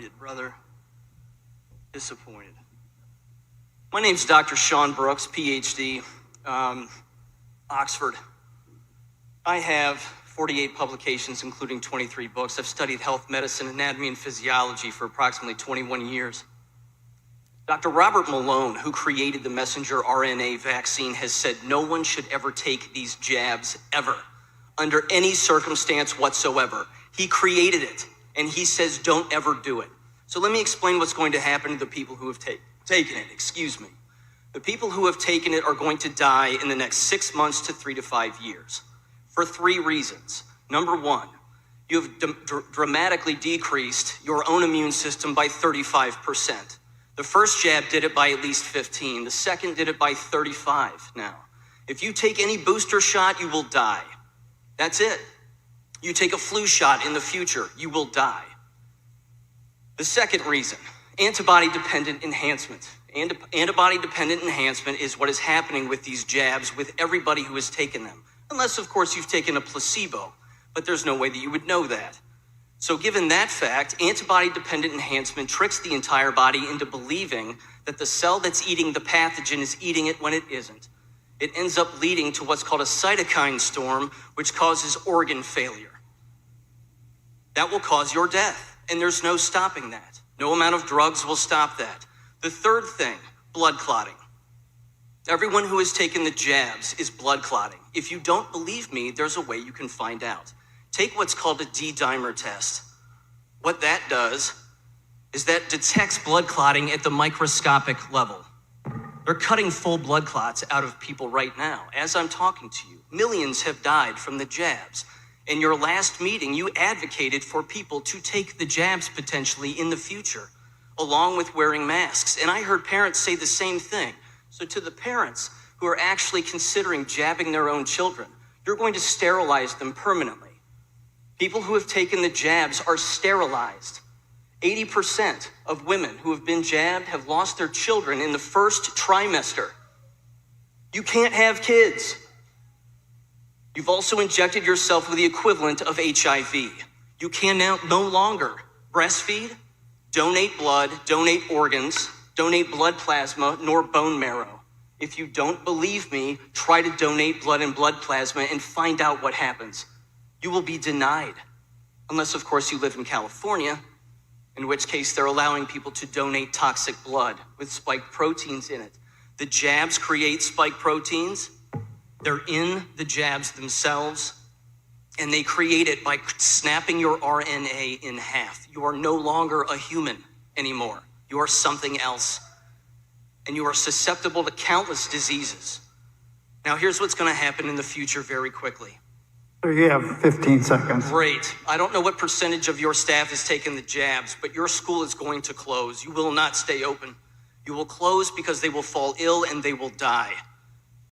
Brother, disappointed. My name's Dr. Sean Brooks, PhD, Oxford. I have 48 publications, including 23 books. I've studied health, medicine, anatomy, and physiology for approximately 21 years. Dr. Robert Malone, who created the messenger RNA vaccine, has said no one should ever take these jabs ever, under any circumstance whatsoever. He created it, and he says don't ever do it. So let me explain what's going to happen to the people who have taken it. The people who have taken it are going to die in the next 6 months to 3 to 5 years for 3 reasons. Number one, you have dramatically decreased your own immune system by 35%. The first jab did it by at least 15. The second did it by 35 now. If you take any booster shot, you will die. That's it. You take a flu shot in the future, you will die. The second reason, antibody-dependent enhancement. Antibody-dependent enhancement is what is happening with these jabs with everybody who has taken them. Unless, of course, you've taken a placebo, but there's no way that you would know that. So given that fact, antibody-dependent enhancement tricks the entire body into believing that the cell that's eating the pathogen is eating it when it isn't. It ends up leading to what's called a cytokine storm, which causes organ failure. That will cause your death, and there's no stopping that. No amount of drugs will stop that. The third thing, blood clotting. Everyone who has taken the jabs is blood clotting. If you don't believe me, there's a way you can find out. Take what's called a D-dimer test. What that does is that detects blood clotting at the microscopic level. They're cutting full blood clots out of people right now. As I'm talking to you, millions have died from the jabs. In your last meeting, you advocated for people to take the jabs potentially in the future, along with wearing masks. And I heard parents say the same thing. So to the parents who are actually considering jabbing their own children, you're going to sterilize them permanently. People who have taken the jabs are sterilized. 80% of women who have been jabbed have lost their children in the first trimester. You can't have kids. You've also injected yourself with the equivalent of HIV. You can now no longer breastfeed, donate blood, donate organs, donate blood plasma, nor bone marrow. If you don't believe me, try to donate blood and blood plasma and find out what happens. You will be denied, unless of course you live in California, in which case they're allowing people to donate toxic blood with spike proteins in it. The jabs create spike proteins. They're in the jabs themselves, and they create it by snapping your RNA in half. You are no longer a human anymore. You are something else, and you are susceptible to countless diseases. Now, here's what's going to happen in the future very quickly. So you have 15 seconds. Great. I don't know what percentage of your staff has taken the jabs, but your school is going to close. You will not stay open. You will close because they will fall ill and they will die.